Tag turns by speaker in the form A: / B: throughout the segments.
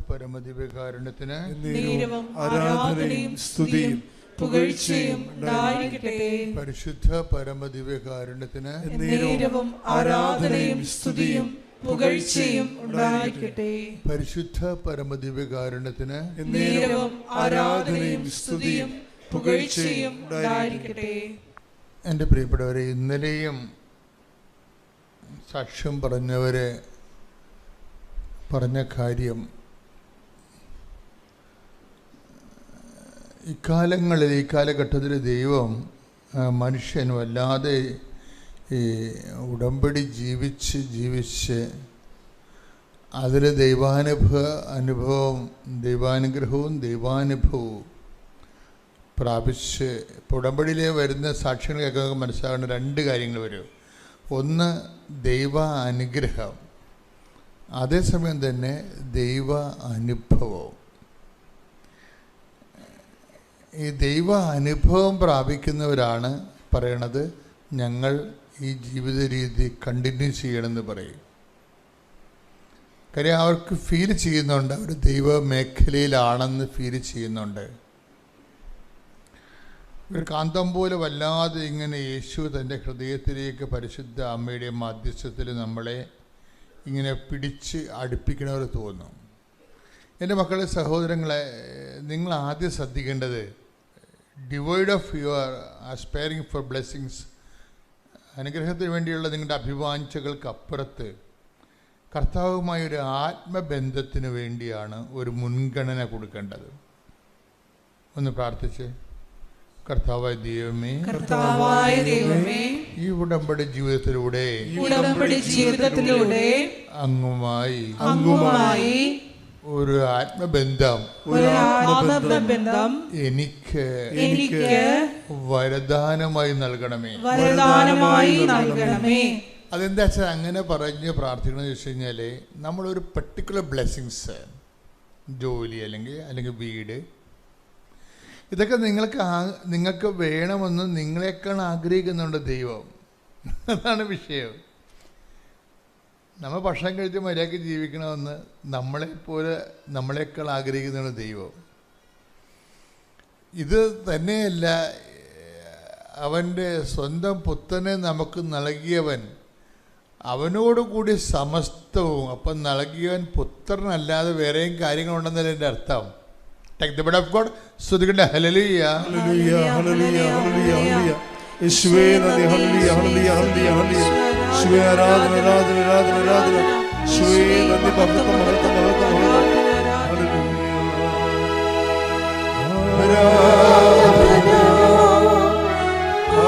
A: പരമദിവ്യകാരുണ്യത്തിന്
B: ആരാധനയും സ്തുതിയും പുകഴ്ചയും ഉണ്ടായിരിക്കട്ടെ.
A: പരിശുദ്ധ പരമദിവ്യകാരുണ്യത്തിന്
B: ആരാധനയും സ്തുതിയും പുകഴ്ചയും ഉണ്ടായിരിക്കട്ടെ.
A: പരിശുദ്ധ പരമദിവ്യകാരുണ്യത്തിന്
B: ആരാധനയും സ്തുതിയും പുകഴ്ചയും ഉണ്ടായിരിക്കട്ടെ.
A: എൻ്റെ പ്രിയപ്പെട്ടവരെ, ഇന്നലെയും സാക്ഷ്യം പറഞ്ഞവരെ പറഞ്ഞ കാര്യം ഈ കാലഘട്ടത്തിൽ ദൈവം മനുഷ്യൻ വല്ലാതെ ഈ ഉടമ്പടി ജീവിച്ച് അതിൽ ദൈവാനുഗ്രഹവും ദൈവാനുഭവവും പ്രാപിച്ച് ഇപ്പോൾ ഉടമ്പടിയിലെ വരുന്ന സാക്ഷ്യങ്ങൾ കേൾക്കാൻ മനസ്സിലാകേണ്ട രണ്ട് കാര്യങ്ങൾ വരും. ഒന്ന് ദൈവ അനുഗ്രഹം, അതേസമയം തന്നെ ദൈവ അനുഭവം. ഈ ദൈവ അനുഭവം പ്രാപിക്കുന്നവരാണ് പറയണത് ഞങ്ങൾ ഈ ജീവിത രീതി കണ്ടിന്യൂ ചെയ്യണമെന്ന് പറയും. കാര്യം അവർക്ക് ഫീൽ ചെയ്യുന്നുണ്ട്, അവർ ദൈവ മേഖലയിലാണെന്ന് ഫീൽ ചെയ്യുന്നുണ്ട്. ഒരു കാന്തം പോലെ വല്ലാതെ ഇങ്ങനെ യേശു തൻ്റെ ഹൃദയത്തിലേക്ക് പരിശുദ്ധ അമ്മയുടെ മധ്യസ്ഥത്തിൽ നമ്മളെ ഇങ്ങനെ പിടിച്ച് അടുപ്പിക്കണവർ തോന്നും. എൻ്റെ മക്കളെ, സഹോദരങ്ങളെ, നിങ്ങൾ ആദ്യം ശ്രദ്ധിക്കേണ്ടത് divide of your aspiring for blessings, അനുഗ്രഹത്തിന് വേണ്ടിയുള്ള നിങ്ങളുടെ അഭിവാഞ്ചകൾക്കപ്പുറത്ത് കർത്താവുമായ ഒരു ആത്മബന്ധത്തിന് വേണ്ടിയാണ് ഒരു മുൻഗണന കൊടുക്കേണ്ടത്. ഒന്ന് പ്രാർത്ഥിച്ച്. കർത്താവായ ദൈവമേ, ഈ ഉടമ്പടി ജീവിതത്തിലൂടെ അങ്ങുമായി ഒരു ആത്മബന്ധം എനിക്ക് വരദാനമായി നൽകണമേ. അതെന്താ വെച്ചാൽ അങ്ങനെ പറഞ്ഞ് പ്രാർത്ഥിക്കണമെന്ന് ചോദിച്ചു കഴിഞ്ഞാൽ നമ്മളൊരു പെർട്ടിക്കുലർ ബ്ലെസ്സിങ്സ്, ജോലി അല്ലെങ്കിൽ വീട്, ഇതൊക്കെ നിങ്ങൾക്ക് വേണമെന്ന് നിങ്ങളെക്കാൾ ആഗ്രഹിക്കുന്നുണ്ട് ദൈവം. അതാണ് വിഷയം. നമ്മൾ ഭക്ഷണം കഴിച്ച് മര്യാദയ്ക്ക് ജീവിക്കണമെന്ന് നമ്മളെക്കാൾ ആഗ്രഹിക്കുന്നുണ്ട് ദൈവം. ഇത് തന്നെയല്ല, അവൻ്റെ സ്വന്തം പുത്രനെ നമുക്ക് നൽകിയവൻ അവനോട് കൂടി സമസ്തവും. അപ്പം നൽകിയവൻ പുത്രനല്ലാതെ വേറെയും കാര്യങ്ങളുണ്ടെന്നല്ല എൻ്റെ അർത്ഥം. Take the word of God. സ്തുതിക്കട്ടെ. ഹല്ലേലൂയ,
B: ഹല്ലേലൂയ, ഹല്ലേലൂയ, ഹല്ലേലൂയ. യേശുവേ നന്ദി. ഹല്ലേലൂയ, ഹല്ലേലൂയ, ഹല്ലേലൂയ, ഹല്ലേലൂയ. യേശുവേ ആരാധന, ആരാധന, ആരാധന, ആരാധന. യേശുവേ നന്ദി. മഹത്വം, മഹത്വം, മഹത്വം, മഹത്വം. ഹല്ലേലൂയ.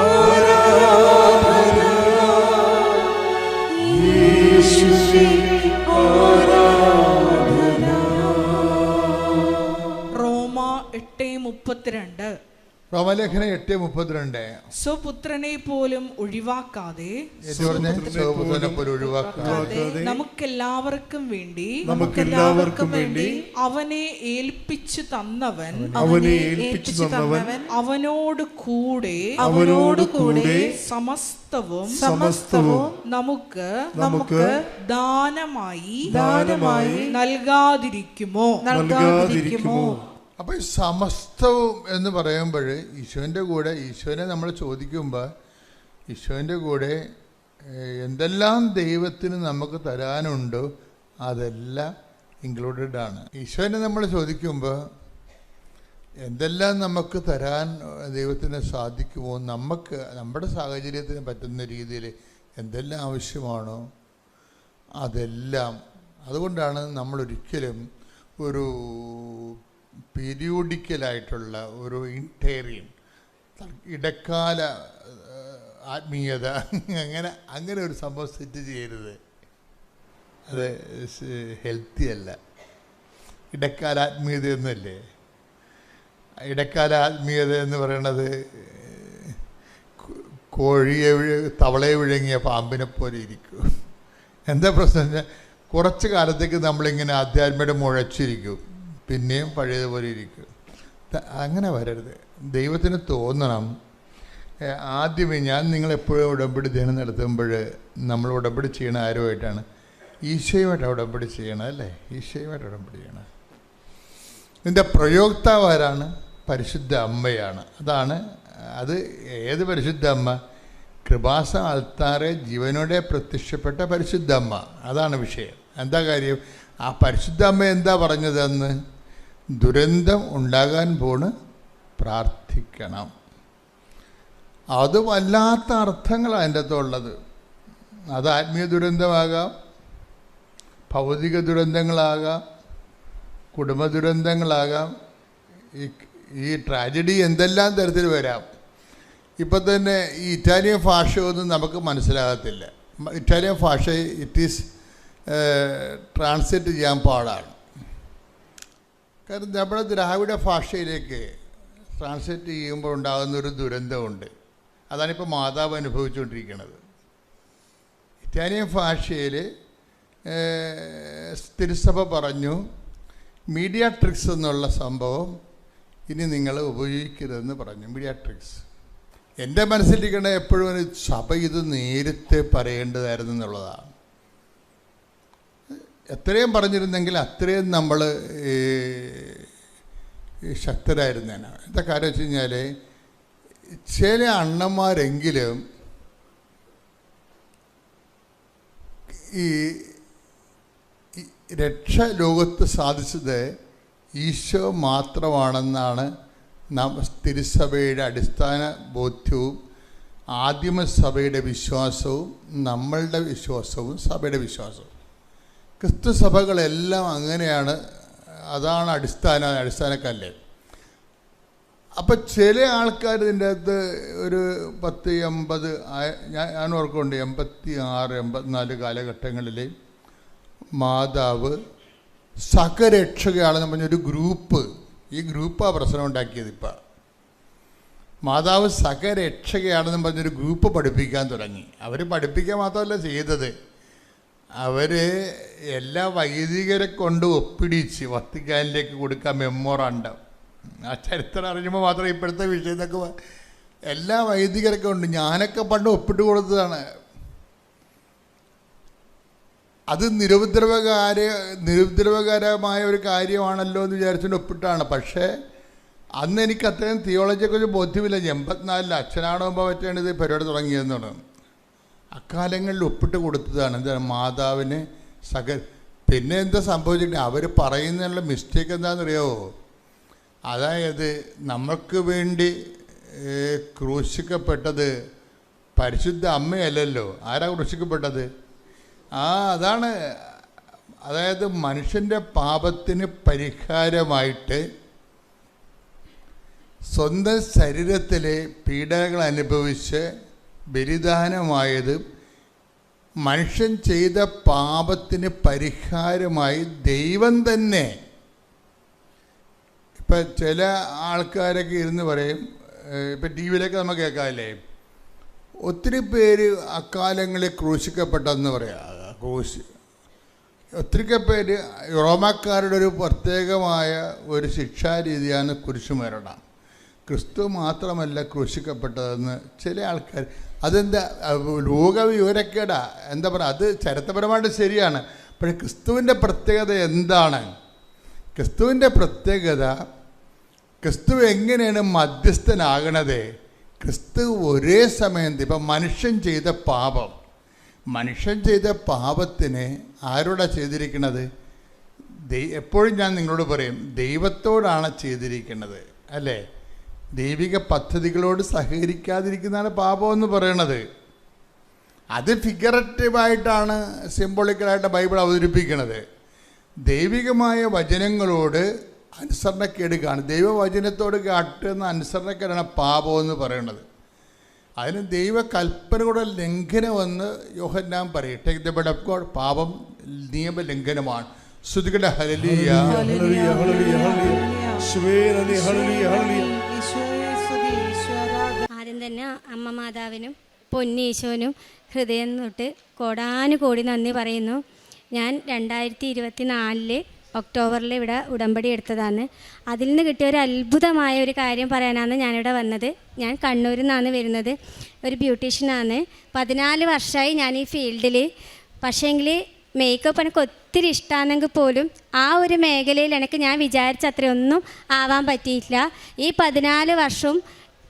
B: ആരാധന, യേശുവേ ആരാധന.
A: റോമാലേഖനം 8:32.
B: സ്വപുത്രനെ പോലും ഒഴിവാക്കാതെ നമുക്കെല്ലാവർക്കും വേണ്ടി അവനെ ഏൽപ്പിച്ചു തന്നവൻ അവനോട് കൂടെ സമസ്തവും നമുക്ക് ദാനമായി നൽകാതിരിക്കുമോ?
A: അപ്പോൾ ഈ സമസ്തവും എന്ന് പറയുമ്പോൾ ഈശോനെ നമ്മൾ ചോദിക്കുമ്പോൾ ഈശോൻ്റെ കൂടെ എന്തെല്ലാം ദൈവത്തിന് നമുക്ക് തരാനുണ്ടോ അതെല്ലാം ഇൻക്ലൂഡഡ് ആണ്. ഈശോനെ നമ്മൾ ചോദിക്കുമ്പോൾ എന്തെല്ലാം നമുക്ക് തരാൻ ദൈവത്തിന് സാധിക്കുമോ, നമ്മുടെ സാഹചര്യത്തിന് പറ്റുന്ന രീതിയിൽ എന്തെല്ലാം ആവശ്യമാണോ അതെല്ലാം. അതുകൊണ്ടാണ് നമ്മളൊരിക്കലും ഒരു പീരിയോഡിക്കലായിട്ടുള്ള ഒരു ഇൻറ്റേറിയം ഇടക്കാല ആത്മീയത അങ്ങനെ ഒരു സംഭവം സെറ്റ് ചെയ്യരുത്. അത് ഹെൽത്തി അല്ല. ഇടക്കാല ആത്മീയത എന്നല്ലേ. ഇടക്കാല ആത്മീയത എന്ന് പറയണത് തവളയെ വിഴുങ്ങിയ പാമ്പിനെ പോലെ ഇരിക്കും. എന്താ പ്രശ്നം വെച്ചാൽ കുറച്ച് കാലത്തേക്ക് നമ്മളിങ്ങനെ ആധ്യാത്മികത മുഴച്ചിരിക്കും, പിന്നെയും പഴയതുപോലെ ഇരിക്കും. അങ്ങനെ വരരുത്. ദൈവത്തിന് തോന്നണം. ആദ്യമേ ഞാൻ നിങ്ങളെപ്പോഴും ഉടമ്പടി ധ്യാനം നടത്തുമ്പോൾ നമ്മൾ ഉടമ്പടി ചെയ്യണ ആരുമായിട്ടാണ്? ഈശോയുമായിട്ട് ഉടമ്പടി ചെയ്യണം അല്ലേ? ഈശോയുമായിട്ട് ഉടമ്പടി ചെയ്യണം. ഇതിൻ്റെ പ്രയോക്താവ് ആരാണ്? പരിശുദ്ധ അമ്മയാണ്. അത് ഏത് പരിശുദ്ധ അമ്മ? കൃപാസ അൾത്താറെ ജീവനോടെ പ്രത്യക്ഷപ്പെട്ട പരിശുദ്ധ അമ്മ. അതാണ് വിഷയം. എന്താ കാര്യം? ആ പരിശുദ്ധ അമ്മ എന്താ പറഞ്ഞത് അന്ന്? ദുരന്തം ഉണ്ടാകാൻ പോണ് പ്രാർത്ഥിക്കണം. അത് വല്ലാത്ത അർത്ഥങ്ങളാണ് അതിൻ്റെ അകത്തുള്ളത്. അത് ആത്മീയ ദുരന്തമാകാം, ഭൗതിക ദുരന്തങ്ങളാകാം, കുടുംബ ദുരന്തങ്ങളാകാം, ഈ ട്രാജഡി എന്തെല്ലാം തരത്തിൽ വരാം. ഇപ്പം തന്നെ ഈ ഇറ്റാലിയൻ ഭാഷയൊന്നും നമുക്ക് മനസ്സിലാകത്തില്ല. ഇറ്റാലിയൻ ഭാഷ ഇറ്റ് ഈസ് ട്രാൻസ്ലേറ്റ് ചെയ്യാൻ പാടാണ്. കാരണം നമ്മുടെ ദ്രാവിഡ ഭാഷയിലേക്ക് ട്രാൻസ്ലേറ്റ് ചെയ്യുമ്പോൾ ഉണ്ടാകുന്നൊരു ദുരന്തമുണ്ട്. അതാണിപ്പോൾ മാതാവ് അനുഭവിച്ചുകൊണ്ടിരിക്കുന്നത്. ഇറ്റാലിയൻ ഭാഷയിൽ തിരുസഭ പറഞ്ഞു, മീഡിയാട്രിക്സ് എന്നുള്ള സംഭവം ഇനി നിങ്ങൾ ഉപയോഗിക്കരുതെന്ന് പറഞ്ഞു. മീഡിയാട്രിക്സ് എൻ്റെ മനസ്സിലിരിക്കണ എപ്പോഴും സഭ ഇത് നേരത്തെ പറയേണ്ടതായിരുന്നു എന്നുള്ളതാണ്. എത്രയും പറഞ്ഞിരുന്നെങ്കിൽ അത്രയും നമ്മൾ ശക്തരായിരുന്നേനാണ്. എന്താ കാര്യം വെച്ച് കഴിഞ്ഞാൽ ചില അണ്ണന്മാരെങ്കിലും ഈ രക്ഷ ലോകത്ത് സാധിച്ചത് ഈശോ മാത്രമാണെന്നാണ് തിരുസഭയുടെ അടിസ്ഥാന ബോധ്യവും ആദിമസഭയുടെ വിശ്വാസവും നമ്മളുടെ വിശ്വാസവും സഭയുടെ വിശ്വാസവും. ക്രിസ്തു സഭകളെല്ലാം അങ്ങനെയാണ്. അതാണ് അടിസ്ഥാനക്കല്ല്. അപ്പം ചില ആൾക്കാർ ഇതിൻ്റെ അകത്ത് ഒരു 10-80 ഞാൻ ഓർക്കുന്നുണ്ട്, 86, 84 കാലഘട്ടങ്ങളിൽ മാതാവ് സഹരക്ഷകയാണെന്ന് പറഞ്ഞൊരു ഗ്രൂപ്പ്, ഈ ഗ്രൂപ്പാണ് പ്രശ്നം ഉണ്ടാക്കിയത്. ഇപ്പം മാതാവ് സഹരക്ഷകയാണെന്ന് പറഞ്ഞൊരു ഗ്രൂപ്പ് പഠിപ്പിക്കാൻ തുടങ്ങി. അവർ പഠിപ്പിക്കാൻ മാത്രമല്ല ചെയ്തത്, അവർ എല്ലാ വൈദികരെ കൊണ്ട് ഒപ്പിടിച്ച് വത്തിക്കാനിലേക്ക് കൊടുക്കാൻ മെമ്മോറാണ്ടം. ആ ചരിത്രം അറിഞ്ഞപ്പോൾ മാത്രം ഇപ്പോഴത്തെ വിഷയത്തൊക്കെ എല്ലാ വൈദികരൊക്കെ ഉണ്ട്. ഞാനൊക്കെ പണ്ട് ഒപ്പിട്ട് കൊടുത്തതാണ്. അത് നിരുപദ്രവകരമായ ഒരു കാര്യമാണല്ലോ എന്ന് വിചാരിച്ചുകൊണ്ട് ഒപ്പിട്ടാണ്. പക്ഷേ അന്ന് എനിക്ക് അത്രയും തിയോളജിയെക്കുറിച്ച് ബോധ്യമില്ല. 84 അച്ഛനാണോമ്പോൾ പറ്റാണ് ഇത് പരിപാടി തുടങ്ങിയതെന്നാണ്. അക്കാലങ്ങളിൽ ഒപ്പിട്ട് കൊടുത്തതാണ്. എന്താണ് മാതാവിന് പിന്നെ എന്താ സംഭവിച്ചിട്ട് അവർ പറയുന്നതിനുള്ള മിസ്റ്റേക്ക് എന്താണെന്നറിയാമോ? അതായത് നമ്മൾക്ക് വേണ്ടി ക്രൂശിക്കപ്പെട്ടത് പരിശുദ്ധ അമ്മയല്ലല്ലോ. ആരാ ക്രൂശിക്കപ്പെട്ടത്? അതാണ്. അതായത് മനുഷ്യൻ്റെ പാപത്തിന് പരിഹാരമായിട്ട് സ്വന്തം ശരീരത്തിലെ പീഡകൾ അനുഭവിച്ച് ബലിദാനമായത് മനുഷ്യൻ ചെയ്ത പാപത്തിന് പരിഹാരമായി ദൈവം തന്നെ. ഇപ്പം ചില ആൾക്കാരൊക്കെ ഇരുന്ന് പറയും, ഇപ്പം ടി വിയിലൊക്കെ നമ്മൾ കേൾക്കാമല്ലേ, ഒത്തിരി പേര് അക്കാലങ്ങളിൽ ക്രൂശിക്കപ്പെട്ടെന്ന് പറയാം. ഒത്തിരി പേര് റോമാക്കാരുടെ ഒരു പ്രത്യേകമായ ഒരു ശിക്ഷാരീതിയാണ് കുരിശുമരണം. ക്രിസ്തു മാത്രമല്ല ക്രൂശിക്കപ്പെട്ടതെന്ന് ചില ആൾക്കാർ. അതെന്താ ലോകവിവരക്കേടാ, എന്താ പറയുക, അത് ചരിത്രപരമായിട്ട് ശരിയാണ്. പക്ഷേ ക്രിസ്തുവിൻ്റെ പ്രത്യേകത എന്താണ്? ക്രിസ്തുവിൻ്റെ പ്രത്യേകത, ക്രിസ്തു എങ്ങനെയാണ് മധ്യസ്ഥനാകണത്? ക്രിസ്തു ഒരേ സമയം ഇപ്പം മനുഷ്യൻ ചെയ്ത പാപത്തിന് ആരോടാ ചെയ്തിരിക്കുന്നത്? എപ്പോഴും ഞാൻ നിങ്ങളോട് പറയും, ദൈവത്തോടാണ് ചെയ്തിരിക്കുന്നത്, അല്ലേ? ദൈവിക പദ്ധതികളോട് സഹകരിക്കാതിരിക്കുന്നതാണ് പാപമെന്ന് പറയണത്. അത് ഫിഗറേറ്റീവായിട്ടാണ്, സിംബോളിക്കലായിട്ട് ബൈബിൾ അവതരിപ്പിക്കുന്നത്. ദൈവികമായ വചനങ്ങളോട് അനുസരണക്കേട് ദൈവവചനത്തോട് കാട്ടുന്ന അനുസരണക്കേടാണ് പാപമെന്ന് പറയുന്നത്. അതിന് ദൈവകൽപ്പനയുടെ ലംഘനമെന്ന് യോഹന്നാൻ പറയും. Take the blood of God. പാപം നിയമലംഘനമാണ്. ശ്രുതികളുടെ ഹല്ലേലൂയ.
C: ആദ്യം തന്നെ അമ്മ മാതാവിനും പൊന്നീശോനും ഹൃദയം തൊട്ട് കോടാനുകോടി നന്ദി പറയുന്നു. ഞാൻ 2024 ഒക്ടോബറിൽ ഇവിടെ ഉടമ്പടി എടുത്തതാണ്. അതിൽ നിന്ന് കിട്ടിയ ഒരു അത്ഭുതമായ ഒരു കാര്യം പറയാനാണ് ഞാനിവിടെ വന്നത്. ഞാൻ കണ്ണൂരിൽ നിന്നാണ് വരുന്നത്. ഒരു ബ്യൂട്ടീഷ്യനാണ്. 14 വർഷമായി ഞാൻ ഈ ഫീൽഡിൽ. പക്ഷേങ്കിൽ മേക്കപ്പ് എനിക്ക് ഒത്തിരി ഇഷ്ടമാണെങ്കിൽ പോലും ആ ഒരു മേഖലയിൽ എനിക്ക് ഞാൻ വിചാരിച്ച അത്രയൊന്നും ആവാൻ പറ്റിയില്ല. ഈ 14 വർഷവും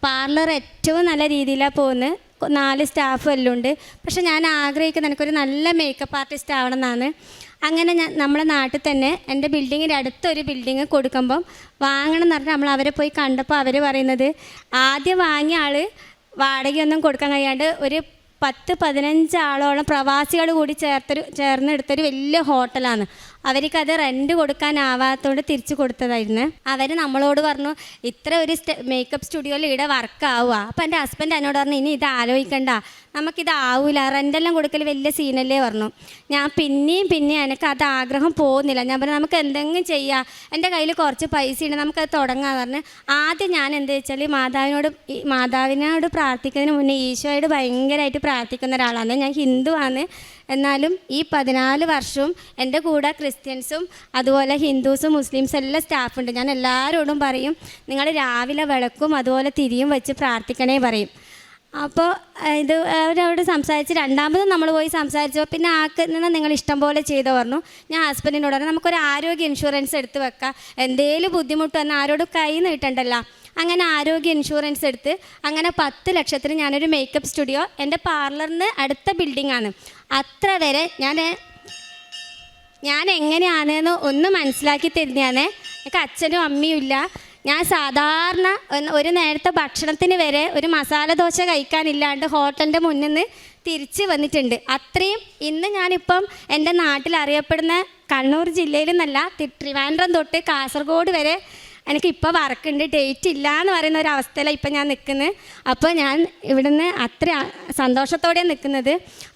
C: പാർലർ ഏറ്റവും നല്ല രീതിയിലാണ് പോകുന്നത്. 4 സ്റ്റാഫും എല്ലാം ഉണ്ട്. പക്ഷെ ഞാൻ ആഗ്രഹിക്കുന്നത് എനിക്കൊരു നല്ല മേക്കപ്പ് ആർട്ടിസ്റ്റ് ആവണം എന്നാണ്. അങ്ങനെ ഞാൻ നമ്മുടെ നാട്ടിൽ തന്നെ എൻ്റെ ബിൽഡിങ്ങിൻ്റെ അടുത്തൊരു ബിൽഡിങ് കൊടുക്കുമ്പം വാങ്ങണം എന്ന് പറഞ്ഞാൽ നമ്മൾ അവരെ പോയി കണ്ടപ്പോൾ അവർ പറയുന്നത് ആദ്യം വാങ്ങിയ ആൾ വാടകയൊന്നും കൊടുക്കാൻ കഴിയാണ്ട് ഒരു 10-15 ആളോളം പ്രവാസികൾ കൂടി ചേർന്നെടുത്തൊരു വലിയ ഹോട്ടലാണ്. അവർക്കത് റെൻറ്റ് കൊടുക്കാനാവാത്തതുകൊണ്ട് തിരിച്ചു കൊടുത്തതായിരുന്നു. അവർ നമ്മളോട് പറഞ്ഞു ഇത്ര ഒരു മേക്കപ്പ് സ്റ്റുഡിയോയിൽ ഇവിടെ വർക്കാവുക. അപ്പോൾ എൻ്റെ ഹസ്ബൻഡ് എന്നോട് പറഞ്ഞു ഇനി ഇത് ആലോചിക്കണ്ട, നമുക്കിതാവില്ല, റെൻ്റെല്ലാം കൊടുക്കൽ വലിയ സീനല്ലേ പറഞ്ഞു. ഞാൻ പിന്നെയും എനിക്ക് അത് ആഗ്രഹം പോകുന്നില്ല. ഞാൻ പറഞ്ഞു നമുക്ക് എന്തെങ്കിലും ചെയ്യാം, എൻ്റെ കയ്യിൽ കുറച്ച് പൈസ ഉണ്ട്, നമുക്കത് തുടങ്ങാമെന്ന് പറഞ്ഞ് ആദ്യം ഞാൻ എന്താ വെച്ചാൽ മാതാവിനോട് പ്രാർത്ഥിക്കുന്നതിന് മുന്നേ ഈശോയോട് ഭയങ്കരമായിട്ട് പ്രാർത്ഥിക്കുന്ന ഒരാളാണ്. ഞാൻ ഹിന്ദുവാണ്. എന്നാലും ഈ 14 വർഷവും എൻ്റെ കൂടെ ക്രിസ്ത്യൻസും അതുപോലെ ഹിന്ദുസും മുസ്ലിംസും എല്ലാം സ്റ്റാഫുണ്ട്. ഞാൻ എല്ലാവരോടും പറയും നിങ്ങൾ രാവിലെ വിളക്കും അതുപോലെ തിരിയും വെച്ച് പ്രാർത്ഥിക്കണേ പറയും. അപ്പോൾ ഇത് അവരോട് സംസാരിച്ച് രണ്ടാമതും നമ്മൾ പോയി സംസാരിച്ചപ്പോൾ പിന്നെ ആക്കുന്ന നിങ്ങൾ ഇഷ്ടം പോലെ ചെയ്തോ പറഞ്ഞു. ഞാൻ ഹസ്ബൻഡിനോട് പറഞ്ഞു നമുക്കൊരു ആരോഗ്യ ഇൻഷുറൻസ് എടുത്ത് വെക്കാം, എന്തേലും ബുദ്ധിമുട്ട് വന്നാൽ ആരോടും കൈ നീട്ടണ്ടല്ലോ. അങ്ങനെ ആരോഗ്യ ഇൻഷുറൻസ് എടുത്ത് അങ്ങനെ 10 ലക്ഷത്തിന് ഞാനൊരു മേക്കപ്പ് സ്റ്റുഡിയോ എൻ്റെ പാർലറിന് അടുത്ത ബിൽഡിങ്ങാണ്. അത്ര വരെ ഞാൻ എങ്ങനെയാണെന്ന് ഒന്ന് മനസ്സിലാക്കി തരുന്നതാണ്. എനിക്ക് അച്ഛനും അമ്മയും ഇല്ല. ഞാൻ സാധാരണ ഒരു നേരത്തെ ഭക്ഷണത്തിന് വരെ ഒരു മസാല ദോശ കഴിക്കാനില്ലാണ്ട് ഹോട്ടലിൻ്റെ മുന്നിൽ നിന്ന് തിരിച്ച് വന്നിട്ടുണ്ട്. അത്രയും ഇന്ന് ഞാനിപ്പം എൻ്റെ നാട്ടിൽ അറിയപ്പെടുന്ന കണ്ണൂർ ജില്ലയിൽ നിന്നല്ല, ട്രിവാൻഡ്രം തൊട്ട് കാസർഗോഡ് വരെ എനിക്കിപ്പോൾ വർക്കുണ്ട്, ഡേറ്റ് ഇല്ല എന്ന് പറയുന്ന ഒരു അവസ്ഥയിലാണ് ഇപ്പം ഞാൻ നിൽക്കുന്നത്. അപ്പോൾ ഞാൻ ഇവിടുന്ന് അത്ര സന്തോഷത്തോടെയാണ് നിൽക്കുന്നത്.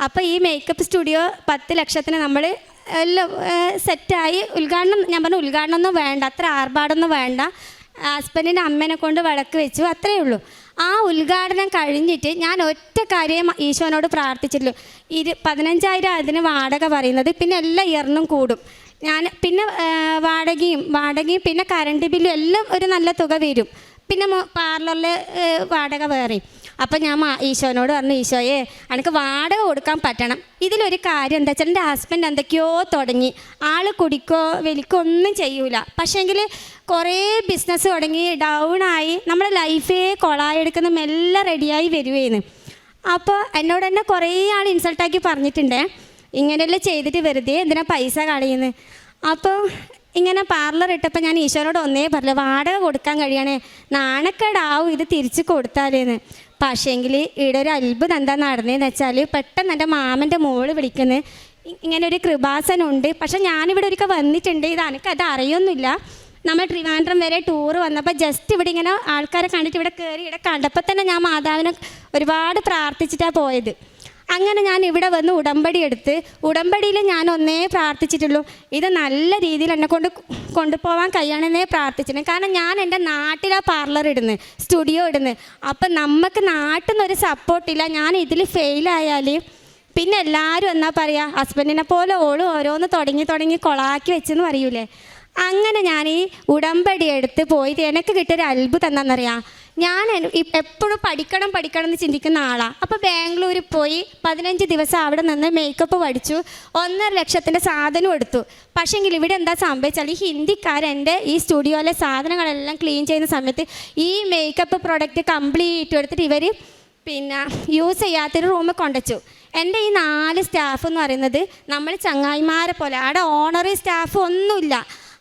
C: അപ്പോൾ ഈ മേക്കപ്പ് സ്റ്റുഡിയോ 10 ലക്ഷത്തിന് നമ്മൾ എല്ലാം സെറ്റായി ഞാൻ പറഞ്ഞു ഉദ്ഘാടനമൊന്നും വേണ്ട, അത്ര ആർഭാടൊന്നും വേണ്ട, ഹസ്ബൻഡിൻ്റെ അമ്മേനെ കൊണ്ട് വിളക്ക് വെച്ചു, അത്രയേ ഉള്ളൂ. ആ ഉദ്ഘാടനം കഴിഞ്ഞിട്ട് ഞാൻ ഒറ്റ കാര്യം ഈശോനോട് പ്രാർത്ഥിച്ചിട്ടുള്ളൂ. 15,000 അതിന് വാടക പറയുന്നത്, പിന്നെ എല്ലാ ഇയറിനും കൂടും. ഞാൻ പിന്നെ വാടകയും പിന്നെ കറണ്ട് ബില്ലും എല്ലാം ഒരു നല്ല തുക വരും. പിന്നെ പാർലറിൽ വാടക വേറെ. അപ്പം ഞാൻ ഈശോനോട് പറഞ്ഞു ഈശോയെ എനിക്ക് വാടക കൊടുക്കാൻ പറ്റണം. ഇതിലൊരു കാര്യം എന്താ വെച്ചാൽ എൻ്റെ ഹസ്ബൻഡ് എന്തൊക്കെയോ തുടങ്ങി, ആൾ കുടിക്കോ വലിക്കോ ഒന്നും ചെയ്യൂല. പക്ഷേങ്കിൽ കുറേ ബിസിനസ് തുടങ്ങി ഡൗണായി നമ്മുടെ ലൈഫേ കൊളായെടുക്കുന്ന മെല്ലെ റെഡിയായി വരുവേന്ന്. അപ്പോൾ എന്നോട് തന്നെ കുറേ ആൾ ഇൻസൾട്ടാക്കി പറഞ്ഞിട്ടുണ്ടേ, ഇങ്ങനെയെല്ലാം ചെയ്തിട്ട് വെറുതെ എന്തിനാ പൈസ കളയുന്നത്. അപ്പോൾ ഇങ്ങനെ പാർലർ ഇട്ടപ്പോൾ ഞാൻ ഈശോനോട് ഒന്നേ പറഞ്ഞു വാടക കൊടുക്കാൻ കഴിയണേ, നാണക്കേടാവും ഇത് തിരിച്ച് കൊടുത്താലേന്ന്. പക്ഷേങ്കിൽ ഇവിടെ ഒരു അത്ഭുതം എന്താ നടന്നതെന്ന് വെച്ചാൽ പെട്ടെന്ന് എൻ്റെ മാമൻ്റെ മോള് വിളിക്കുന്നത് ഇങ്ങനെ ഒരു കൃപാസനുണ്ട്, പക്ഷെ ഞാനിവിടെ ഒരിക്കൽ വന്നിട്ടുണ്ട്, ഇത് എനിക്കത് അറിയൊന്നുമില്ല. നമ്മൾ ട്രിവാൻഡ്രം വരെ ടൂർ വന്നപ്പോൾ ജസ്റ്റ് ഇവിടെ ഇങ്ങനെ ആൾക്കാരെ കണ്ടിട്ട് ഇവിടെ കയറി ഇവിടെ കണ്ടപ്പോൾ തന്നെ ഞാൻ മാതാവിനെ ഒരുപാട് പ്രാർത്ഥിച്ചിട്ടാണ് പോയത്. അങ്ങനെ ഞാൻ ഇവിടെ വന്ന് ഉടമ്പടി എടുത്ത്, ഉടമ്പടിയിൽ ഞാൻ ഒന്നേ പ്രാർത്ഥിച്ചിട്ടുള്ളൂ, ഇത് നല്ല രീതിയിൽ എന്നെ കൊണ്ടുപോകാൻ കഴിയണമെന്നേ പ്രാർത്ഥിച്ചിട്ടുണ്ട്. കാരണം ഞാൻ എൻ്റെ നാട്ടിലാണ് പാർലർ ഇടുന്നത്, സ്റ്റുഡിയോ ഇടുന്നത്. അപ്പം നമുക്ക് നാട്ടിൽ നിന്നൊരു സപ്പോർട്ടില്ല. ഞാൻ ഇതിൽ ഫെയിലായാൽ പിന്നെ എല്ലാവരും എന്നാ പറയുക, ഹസ്ബൻഡിനെ പോലെ ഓളും ഓരോന്ന് തുടങ്ങി കൊളാക്കി വെച്ചെന്ന് പറയൂലേ. അങ്ങനെ ഞാൻ ഈ ഉടമ്പടി എടുത്ത് പോയിട്ട് എനിക്ക് കിട്ടിയൊരു അത്ഭുതം എന്താണെന്നറിയാം. ഞാൻ എപ്പോഴും പഠിക്കണം എന്ന് ചിന്തിക്കുന്ന ആളാണ്. അപ്പോൾ ബാംഗ്ലൂരിൽ പോയി 15 ദിവസം അവിടെ നിന്ന് മേക്കപ്പ് പഠിച്ചു, 1.5 ലക്ഷത്തിൻ്റെ സാധനം എടുത്തു. പക്ഷേങ്കിൽ ഇവിടെ എന്താ സംഭവിച്ചാൽ ഈ ഹിന്ദിക്കാരെൻ്റെ ഈ സ്റ്റുഡിയോയിലെ സാധനങ്ങളെല്ലാം ക്ലീൻ ചെയ്യുന്ന സമയത്ത് ഈ മേക്കപ്പ് പ്രോഡക്റ്റ് കംപ്ലീറ്റ് എടുത്തിട്ട് ഇവർ പിന്നെ യൂസ് ചെയ്യാത്തൊരു റൂമിൽ കൊണ്ടുവച്ചു. എൻ്റെ ഈ 4 സ്റ്റാഫ് എന്ന് പറയുന്നത് നമ്മൾ ചങ്ങായിമാരെ പോലെ, അവിടെ ഓണറി സ്റ്റാഫ് ഒന്നുമില്ല.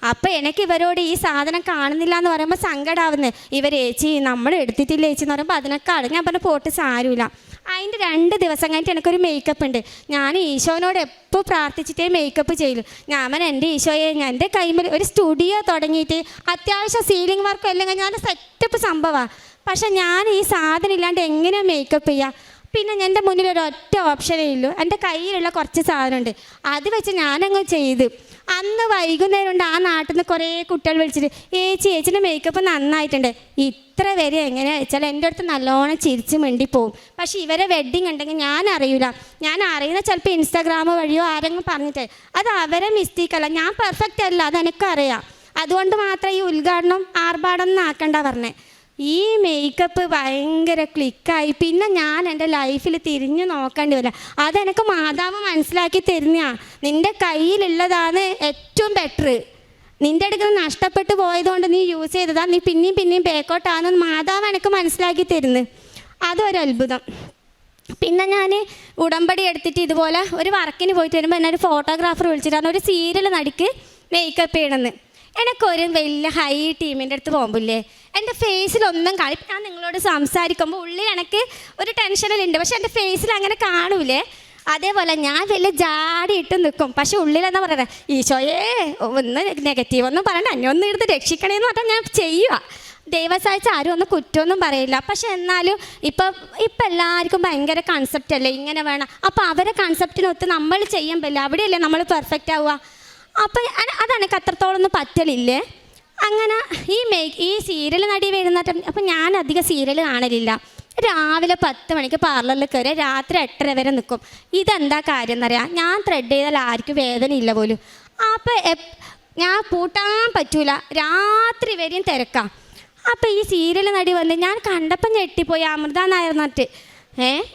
C: അപ്പോൾ എനിക്ക് ഇവരോട് ഈ സാധനം കാണുന്നില്ല എന്ന് പറയുമ്പോൾ സങ്കടമാവുന്നത്. ഇവർ ഏച്ചി നമ്മൾ എടുത്തിട്ടില്ല ഏച്ചി എന്ന് പറയുമ്പോൾ അതിനേക്കാൾ ഞാൻ പറഞ്ഞ പോട്ട് സാരമില്ല. അതിൻ്റെ 2 ദിവസം കഴിഞ്ഞിട്ട് എനിക്കൊരു മേക്കപ്പ് ഉണ്ട്. ഞാൻ ഈശോനോട് എപ്പോൾ പ്രാർത്ഥിച്ചിട്ടേ മേക്കപ്പ് ചെയ്യൂ. ഞാൻ എൻ്റെ ഈശോയെ എൻ്റെ കൈമിൽ ഒരു സ്റ്റുഡിയോ തുടങ്ങിയിട്ട് അത്യാവശ്യം സീലിംഗ് വർക്കും എല്ലാം കഴിഞ്ഞാൽ സെറ്റപ്പ് സംഭവമാണ്. പക്ഷെ ഞാൻ ഈ സാധനം ഇല്ലാണ്ട് എങ്ങനെയാണ് മേക്കപ്പ് ചെയ്യുക? പിന്നെ എൻ്റെ മുന്നിൽ ഒരു ഒറ്റ ഓപ്ഷനേ ഉള്ളൂ, എൻ്റെ കയ്യിലുള്ള കുറച്ച് സാധനമുണ്ട്, അത് വെച്ച് ഞാനങ്ങ് ചെയ്ത്. അന്ന് വൈകുന്നേരം ഉണ്ട് ആ നാട്ടിൽ നിന്ന് കുറേ കുട്ടികൾ വിളിച്ചിട്ട് ഏച്ചിൻ്റെ മേക്കപ്പ് നന്നായിട്ടുണ്ട്. ഇത്ര വരെ എങ്ങനെയാ വെച്ചാൽ എൻ്റെ അടുത്ത് നല്ലോണം ചിരിച്ച് മിണ്ടിപ്പോവും. പക്ഷേ ഇവരെ വെഡ്ഡിങ് ഉണ്ടെങ്കിൽ ഞാൻ അറിയില്ല. ഞാൻ അറിയുന്ന ചിലപ്പോൾ ഇൻസ്റ്റാഗ്രാം വഴിയോ ആരെങ്കിലും പറഞ്ഞിട്ട്, അത് അവരെ മിസ്റ്റേക്കല്ല, ഞാൻ പെർഫെക്റ്റ് അല്ല, അതെനിക്കറിയാം. അതുകൊണ്ട് മാത്രം ഈ ഉദ്ഘാടനം ആർഭാടം ആക്കണ്ട പറഞ്ഞേ. ഈ മേക്കപ്പ് ഭയങ്കര ക്ലിക്കായി. പിന്നെ ഞാൻ എൻ്റെ ലൈഫിൽ തിരിഞ്ഞു നോക്കേണ്ടി വരില്ല. അതെനിക്ക് മാതാവ് മനസ്സിലാക്കി തരുന്നതാണ്. നിൻ്റെ കയ്യിലുള്ളതാണ് ഏറ്റവും ബെറ്റർ. നിൻ്റെ അടുക്കൽ നഷ്ടപ്പെട്ടു പോയതുകൊണ്ട് നീ യൂസ് ചെയ്തതാണ്, നീ പിന്നെയും ബേക്കോട്ടാണെന്ന് മാതാവ് എനിക്ക് മനസ്സിലാക്കി തരുന്നു. അതൊരു അത്ഭുതം. പിന്നെ ഞാൻ ഉടമ്പടി എടുത്തിട്ട് ഇതുപോലെ ഒരു വർക്കിന് പോയിട്ട് വരുമ്പോൾ എന്നെ ഒരു ഫോട്ടോഗ്രാഫർ വിളിച്ചിട്ടാണ് ഒരു സീരിയൽ നടിക്ക് മേക്കപ്പ് ചെയ്യണമെന്ന്. എനിക്കൊരു വലിയ ഹൈ ടീമിൻ്റെ അടുത്ത് പോകുമ്പില്ലേ എൻ്റെ ഫേസിലൊന്നും ഞാൻ നിങ്ങളോട് സംസാരിക്കുമ്പോൾ ഉള്ളിൽ എനിക്ക് ഒരു ടെൻഷനിലുണ്ട്, പക്ഷെ എൻ്റെ ഫേസിൽ അങ്ങനെ കാണൂലേ. അതേപോലെ ഞാൻ വലിയ ജാടി ഇട്ട് നിൽക്കും, പക്ഷെ ഉള്ളിലെന്താ പറയുക, ഈശോയെ ഒന്ന് നെഗറ്റീവ് ഒന്നും പറയണ്ട, എന്നെ ഒന്ന് എടുത്ത് രക്ഷിക്കണേന്ന് പറഞ്ഞാൽ ഞാൻ ചെയ്യുക. ദൈവം സഹായിച്ച് ആരും ഒന്നും കുറ്റമൊന്നും പറയില്ല. പക്ഷെ എന്നാലും ഇപ്പം എല്ലാവർക്കും ഭയങ്കര കൺസെപ്റ്റ് അല്ലേ, ഇങ്ങനെ വേണം. അപ്പോൾ അവരെ കൺസെപ്റ്റിനൊത്ത് നമ്മൾ ചെയ്യുമ്പോൾ അവിടെയല്ലേ നമ്മൾ പെർഫെക്റ്റ് ആവുക. അപ്പം അതെനിക്ക് അത്രത്തോളമൊന്നും പറ്റലില്ലേ. അങ്ങനെ ഈ സീരിയൽ നടി വരുന്ന അപ്പം ഞാൻ അധികം സീരിയൽ കാണലില്ല. രാവിലെ 10 മണിക്ക് പാർലറിൽ കയറി രാത്രി 8:30 വരെ നിൽക്കും. ഇതെന്താ കാര്യം എന്നറിയാം, ഞാൻ ത്രെഡ് ചെയ്താൽ ആർക്കും വേദനയില്ല പോലും. അപ്പം ഞാൻ പൂട്ടാൻ പറ്റൂല, രാത്രി വരെയും തിരക്കാം. അപ്പം ഈ സീരിയൽ നടി വന്ന് ഞാൻ കണ്ടപ്പം ഞെട്ടിപ്പോയി, അമൃത നായർ എന്നിട്ട്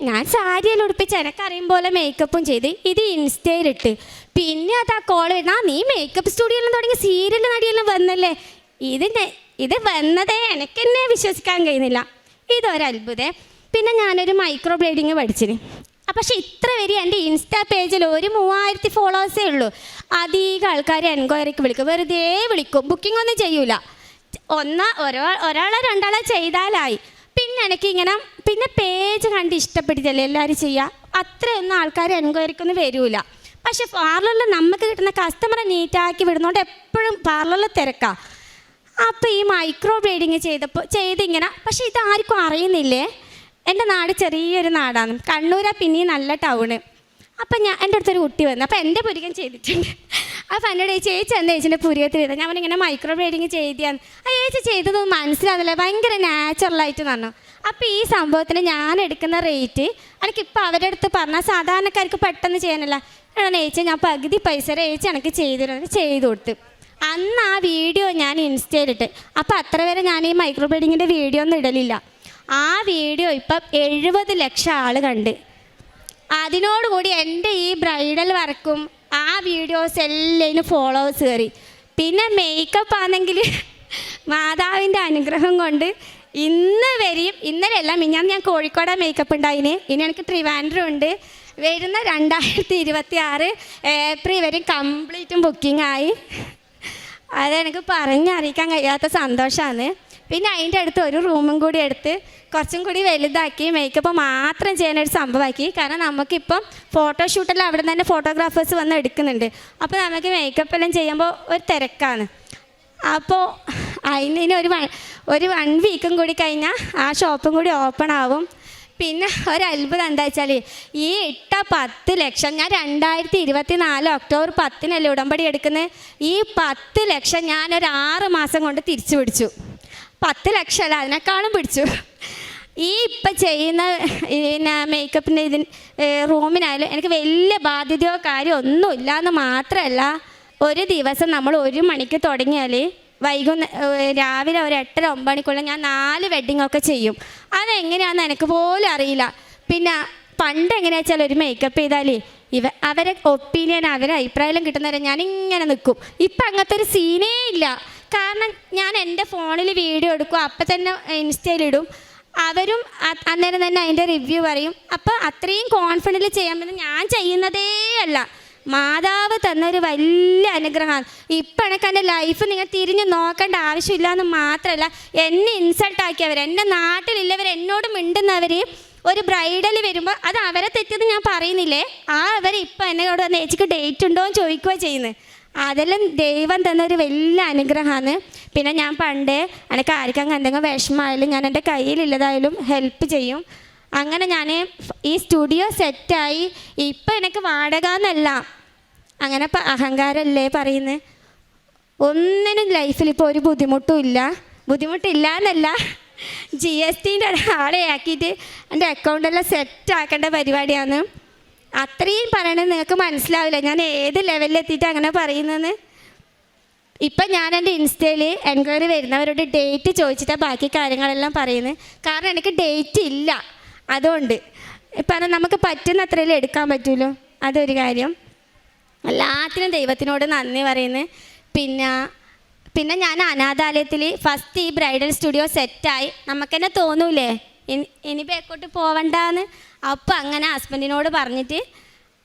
C: ഞാൻ സാരിയെല്ലാം ഉടുപ്പിച്ച് എനക്കറിയും പോലെ മേക്കപ്പും ചെയ്ത് ഇത് ഇൻസ്റ്റയിലിട്ട്. പിന്നെ അത് ആ കോൾ വരുന്ന, നീ മേക്കപ്പ് സ്റ്റുഡിയോയിലും തുടങ്ങി സീരിയൽ നടിയെല്ലാം വന്നല്ലേ. ഇത് വന്നതേ എനിക്ക് തന്നെ വിശ്വസിക്കാൻ കഴിയുന്നില്ല. ഇതൊരത്ഭുതം. പിന്നെ ഞാനൊരു മൈക്രോ ബ്ലേഡിങ് പഠിച്ചിന്. പക്ഷെ ഇത്ര വരെ എൻ്റെ ഇൻസ്റ്റാ പേജിൽ ഒരു 3000 ഫോളോവേഴ്സേ ഉള്ളൂ. അധികം ആൾക്കാർ എൻക്വയറിക്ക് വിളിക്കും, വെറുതെ വിളിക്കും, ബുക്കിംഗ് ഒന്നും ചെയ്യൂല. ഒരാളോ രണ്ടാളോ ചെയ്താലായി. പിന്നെ എനിക്കിങ്ങനെ പിന്നെ പേജ് കണ്ട് ഇഷ്ടപ്പെട്ടിട്ടല്ലേ എല്ലാവരും ചെയ്യുക. അത്രയൊന്നും ആൾക്കാർ എൻക്വയറിക്കൊന്നും വരില്ല. പക്ഷെ പാർലറിൽ നമുക്ക് കിട്ടുന്ന കസ്റ്റമറെ നീറ്റാക്കി വിടുന്നതുകൊണ്ട് എപ്പോഴും പാർലറിൽ തിരക്കാം. അപ്പോൾ ഈ മൈക്രോ ബ്ലേഡിങ് ചെയ്തിങ്ങനെ, പക്ഷേ ഇതാർക്കും അറിയുന്നില്ലേ. എൻ്റെ നാട് ചെറിയൊരു നാടാണ്, കണ്ണൂരാ പിന്നെയും നല്ല ടൗണ്. അപ്പം എൻ്റെ അടുത്തൊരു കുട്ടി വന്നു. അപ്പോൾ എൻ്റെ പുരികം ചെയ്തിട്ടുണ്ട്. അപ്പോൾ എന്നോട് ചേച്ചി എന്താ ചേച്ചിൻ്റെ പുരികത്തിൽ ചെയ്തത്? ഞാൻ ഇങ്ങനെ മൈക്രോ ബ്ലേഡിങ് ചെയ്തിയാന്ന്. ആ ചേച്ചി ചെയ്തതൊന്നും മനസ്സിലാകുന്നില്ല, ഭയങ്കര നാച്ചുറലായിട്ട് പറഞ്ഞു. അപ്പോൾ ഈ സംഭവത്തിന് ഞാൻ എടുക്കുന്ന റേറ്റ് എനിക്കിപ്പോൾ അവരുടെ അടുത്ത് പറഞ്ഞാൽ സാധാരണക്കാർക്ക് പെട്ടെന്ന് ചെയ്യാനല്ല. ചേച്ചി ഞാൻ പകുതി പൈസ ചേച്ചി എനിക്ക് ചെയ്തു കൊടുത്ത്. അന്ന് ആ വീഡിയോ ഞാൻ ഇൻസ്റ്റയിലിട്ട്. അപ്പോൾ അത്ര വരെ ഞാൻ ഈ മൈക്രോ ബ്ലേഡിങ്ങിൻ്റെ വീഡിയോ ഒന്നും ഇടലില്ല. ആ വീഡിയോ ഇപ്പം 70 ലക്ഷം ആൾ കണ്ട്. അതിനോടുകൂടി എൻ്റെ ഈ ബ്രൈഡൽ വർക്കും ആ വീഡിയോസ് എല്ലാവരും ഫോളോവേഴ്സ് കയറി. പിന്നെ മേക്കപ്പ് ആണെങ്കിൽ മാതാവിൻ്റെ അനുഗ്രഹം കൊണ്ട് ഇന്ന് വരെയും, ഇന്നലെയല്ല ഞാൻ കോഴിക്കോട് മേക്കപ്പ് ഉണ്ടായിന്. ഇനി എനിക്ക് ട്രിവാൻഡ്രം ഉണ്ട്. വരുന്ന 2026 ഏപ്രിൽ വരെ കംപ്ലീറ്റും ബുക്കിംഗ് ആയി. അതെനിക്ക് പറഞ്ഞറിയിക്കാൻ കഴിയാത്ത സന്തോഷമാണ്. പിന്നെ അതിൻ്റെ അടുത്ത് ഒരു റൂമും കൂടി എടുത്ത് കുറച്ചും കൂടി വലുതാക്കി മേക്കപ്പ് മാത്രം ചെയ്യാനൊരു സംഭവമാക്കി. കാരണം നമുക്കിപ്പം ഫോട്ടോഷൂട്ടെല്ലാം അവിടെ നിന്ന് തന്നെ ഫോട്ടോഗ്രാഫേഴ്സ് വന്ന് എടുക്കുന്നുണ്ട്. അപ്പോൾ നമുക്ക് മേക്കപ്പ് എല്ലാം ചെയ്യുമ്പോൾ ഒരു തിരക്കാണ്. അപ്പോൾ അതിന് ഒരു 1 വീക്കും കൂടി കഴിഞ്ഞാൽ ആ ഷോപ്പും കൂടി ഓപ്പൺ ആവും. പിന്നെ ഒരത്ഭുതം എന്താ വെച്ചാൽ ഈ ഇട്ട 10 ലക്ഷം ഞാൻ 2024 ഒക്ടോബർ 10 ഉടമ്പടി എടുക്കുന്നത്. ഈ 10 ലക്ഷം ഞാനൊരു 6 മാസം കൊണ്ട് തിരിച്ചു പിടിച്ചു. 10 ലക്ഷം അല്ല, അതിനേക്കാളും പിടിച്ചു. ഈ ഇപ്പം ചെയ്യുന്ന മേക്കപ്പിൻ്റെ റൂമിനായാലും എനിക്ക് വലിയ ബാധ്യതയോ കാര്യമോ ഒന്നും ഇല്ലയെന്ന് മാത്രമല്ല, ഒരു ദിവസം നമ്മൾ 1 മണിക്ക് തുടങ്ങിയാൽ രാവിലെ ഒരു 8-9 മണിക്കുള്ള ഞാൻ 4 വെഡ്ഡിങ്ങൊക്കെ ചെയ്യും. അതെങ്ങനെയാണെന്ന് എനിക്ക് പോലും അറിയില്ല. പിന്നെ പണ്ട് എങ്ങനെയാ വെച്ചാൽ ഒരു മേക്കപ്പ് ചെയ്താൽ അവരെ ഒപ്പീനിയൻ, അവരെ അഭിപ്രായം കിട്ടുന്നവരെ ഞാനിങ്ങനെ നിൽക്കും. ഇപ്പം അങ്ങനത്തെ ഒരു സീനേ ഇല്ല. കാരണം ഞാൻ എൻ്റെ ഫോണിൽ വീഡിയോ എടുക്കും, അപ്പം തന്നെ ഇൻസ്റ്റയിലിടും. അവരും അന്നേരം തന്നെ അതിൻ്റെ റിവ്യൂ പറയും. അപ്പോൾ അത്രയും കോൺഫിഡൻറ്റിൽ ചെയ്യാൻ പറ്റും. ഞാൻ ചെയ്യുന്നതേ അല്ല, മാതാവ് തന്നൊരു വലിയ അനുഗ്രഹമാണ്. ഇപ്പം എനിക്ക് എൻ്റെ ലൈഫ് നിങ്ങൾ തിരിഞ്ഞ് നോക്കേണ്ട ആവശ്യമില്ല എന്ന് മാത്രമല്ല, എന്നെ ഇൻസൾട്ടാക്കിയവർ, എൻ്റെ നാട്ടിലുള്ളവർ, എന്നോട് മിണ്ടുന്നവർ ഒരു ബ്രൈഡൽ വരുമ്പോൾ അത് അവരെ തെറ്റെന്ന് ഞാൻ പറയുന്നില്ലേ, അവർ ഇപ്പം എന്നോട് വന്ന് ചേച്ചിക്ക് ഡേറ്റ് ഉണ്ടോ എന്ന് ചോദിക്കുക ചെയ്യുന്നത്. അതെല്ലാം ദൈവം തന്നൊരു വലിയ അനുഗ്രഹമാണ്. പിന്നെ ഞാൻ പണ്ട് എനിക്ക് ആർക്കും എന്തെങ്കിലും വിഷമമായാലും ഞാൻ എൻ്റെ കയ്യിലുള്ളതായാലും ഹെൽപ്പ് ചെയ്യും. അങ്ങനെ ഞാൻ ഈ സ്റ്റുഡിയോ സെറ്റായി. ഇപ്പം എനിക്ക് വാടക എന്നല്ല, അങ്ങനെ അഹങ്കാരമല്ലേ പറയുന്നത്. ഒന്നിനും ലൈഫിൽ ഇപ്പോൾ ഒരു ബുദ്ധിമുട്ടില്ല എന്നല്ല, GSTൻ്റെ ആളെ ആക്കിയിട്ട് എൻ്റെ അക്കൗണ്ടെല്ലാം സെറ്റാക്കേണ്ട പരിപാടിയാണ്. അത്രയും പറയണത് നിങ്ങൾക്ക് മനസ്സിലാവില്ല ഞാൻ ഏത് ലെവലിലെത്തിയിട്ട് അങ്ങനെ പറയുന്നതെന്ന്. ഇപ്പം ഞാൻ എൻ്റെ ഇൻസ്റ്റയിൽ എൻക്വയറി വരുന്നവരോട് ഡേറ്റ് ചോദിച്ചിട്ടാണ് ബാക്കി കാര്യങ്ങളെല്ലാം പറയുന്നത്. കാരണം എനിക്ക് ഡേറ്റ് ഇല്ല, അതുകൊണ്ട് ഇപ്പം നമുക്ക് പറ്റുന്ന അത്രയും എടുക്കാൻ പറ്റുമല്ലോ, അതൊരു കാര്യം. എല്ലാത്തിനും ദൈവത്തിനോട് നന്ദി പറയുന്നത്. പിന്നെ ഞാൻ അനാഥാലയത്തിൽ ഫസ്റ്റ് ഈ ബ്രൈഡൽ സ്റ്റുഡിയോ സെറ്റായി. നമുക്കെന്നെ തോന്നൂലേ ഇനി ബേക്കോട്ട് പോവണ്ടെന്ന്. അപ്പം അങ്ങനെ ഹസ്ബൻഡിനോട് പറഞ്ഞിട്ട്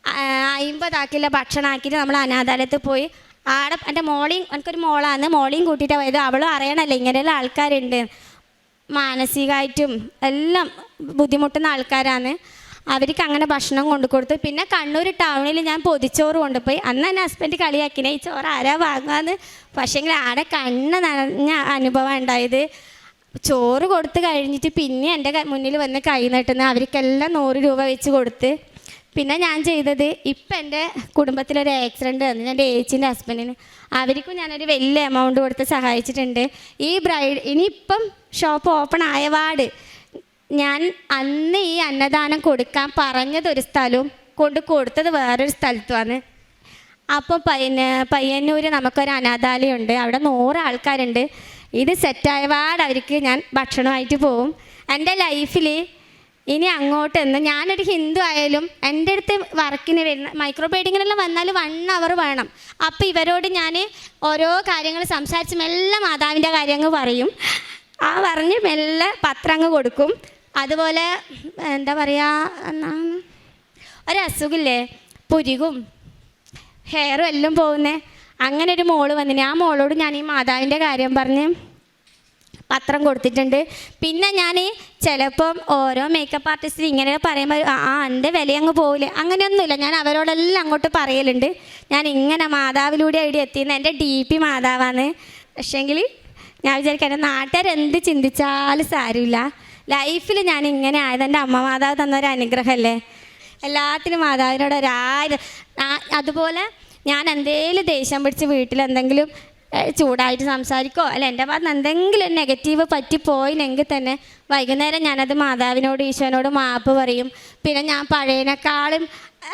C: 50 ആക്കില്ല ഭക്ഷണം ആക്കിയിട്ട് നമ്മൾ അനാഥാലയത്തിൽ പോയി. ആടെ എൻ്റെ എനിക്കൊരു മോളാണ്, മോളെയും കൂട്ടിയിട്ടാണ് പോയത്. അവളും അറിയണമല്ലോ ഇങ്ങനെയുള്ള ആൾക്കാരുണ്ട്, മാനസികമായിട്ടും എല്ലാം ബുദ്ധിമുട്ടുന്ന ആൾക്കാരാണ്. അവർക്ക് അങ്ങനെ ഭക്ഷണം കൊണ്ടു കൊടുത്തു. പിന്നെ കണ്ണൂർ ടൗണിൽ ഞാൻ പൊതിച്ചോറ് കൊണ്ടുപോയി. അന്ന് തന്നെ ഹസ്ബൻഡ് കളിയാക്കിനെ ഈ ചോറ് ആരാ വാങ്ങാന്ന്. പക്ഷേങ്കിൽ ആടെ കണ്ണ് നിറഞ്ഞ അനുഭവം ഉണ്ടായത്. ചോറ് കൊടുത്ത് കഴിഞ്ഞിട്ട് പിന്നെ എൻ്റെ മുന്നിൽ വന്ന് കൈ നീട്ടുന്ന അവർക്കെല്ലാം 100 രൂപ വെച്ച് കൊടുത്ത്. പിന്നെ ഞാൻ ചെയ്തത്, ഇപ്പം എൻ്റെ കുടുംബത്തിലൊരു ആക്സിഡൻറ്റ് വന്നു എൻ്റെ ഏച്ചിൻ്റെ ഹസ്ബൻഡിന്. അവർക്കും ഞാനൊരു വലിയ എമൗണ്ട് കൊടുത്ത് സഹായിച്ചിട്ടുണ്ട്. ഈ ഇനിയിപ്പം ഷോപ്പ് ഓപ്പൺ ആയപാട് ഞാൻ അന്ന് ഈ അന്നദാനം കൊടുക്കാൻ പറഞ്ഞത് ഒരു സ്ഥലവും കൊടുത്തത് വേറൊരു സ്ഥലത്തുമാണ്. അപ്പോൾ പയ്യന്നൂർ നമുക്കൊരു അനാഥാലയമുണ്ട്, അവിടെ 100 ആൾക്കാരുണ്ട്. ഇത് സെറ്റായപാട് അവർക്ക് ഞാൻ ഭക്ഷണമായിട്ട് പോവും. എൻ്റെ ലൈഫിൽ ഇനി അങ്ങോട്ടെന്ന് ഞാനൊരു ഹിന്ദു ആയാലും എൻ്റെ അടുത്ത് വർക്കിന് വരുന്ന മൈക്രോ ബ്ലേഡിങ്ങിനെല്ലാം വന്നാൽ 1 അവർ വേണം. അപ്പോൾ ഇവരോട് ഞാൻ ഓരോ കാര്യങ്ങൾ സംസാരിച്ച് മെല്ലെ മാതാവിൻ്റെ കാര്യങ്ങൾ പറയും. പറഞ്ഞ് മെല്ലെ പത്രം അങ്ങ് കൊടുക്കും. അതുപോലെ എന്താ പറയുക, ഒരസുഖമില്ലേ പുരികും ഹെയറും എല്ലാം പോകുന്നേ, അങ്ങനെ ഒരു മോള് വന്നിന്. ആ മോളോട് ഞാൻ ഈ മാതാവിൻ്റെ കാര്യം പറഞ്ഞ് പത്രം കൊടുത്തിട്ടുണ്ട്. പിന്നെ ഞാൻ ചിലപ്പം ഓരോ മേക്കപ്പ് ആർട്ടിസ്റ്റിന് ഇങ്ങനെ പറയുമ്പോൾ എൻ്റെ വില അങ്ങ് പോവില്ലേ, അങ്ങനെയൊന്നുമില്ല. ഞാൻ അവരോടെല്ലാം അങ്ങോട്ട് പറയലുണ്ട് ഞാൻ ഇങ്ങനെ മാതാവിലൂടെ അവിടെ എത്തിയെന്ന്. എൻ്റെ DP മാതാവാണ്. പക്ഷേങ്കിൽ ഞാൻ വിചാരിക്കാം എൻ്റെ നാട്ടുകാരെന്ത് ചിന്തിച്ചാലും സാരമില്ല, ലൈഫിൽ ഞാൻ ഇങ്ങനെ ആയത് എൻ്റെ അമ്മ മാതാവ് തന്നൊരു അനുഗ്രഹമല്ലേ. എല്ലാത്തിനും മാതാവിനോട് അതുപോലെ ഞാൻ എന്തേലും ദേഷ്യം പിടിച്ച് വീട്ടിലെന്തെങ്കിലും ചൂടായിട്ട് സംസാരിക്കോ അല്ല എൻ്റെ ഭാഗത്ത് എന്തെങ്കിലും നെഗറ്റീവ് പറ്റിപ്പോയില്ലെങ്കിൽ തന്നെ വൈകുന്നേരം ഞാനത് മാതാവിനോട് ഈശോനോട് മാപ്പ് പറയും. പിന്നെ ഞാൻ പഴയതിനേക്കാളും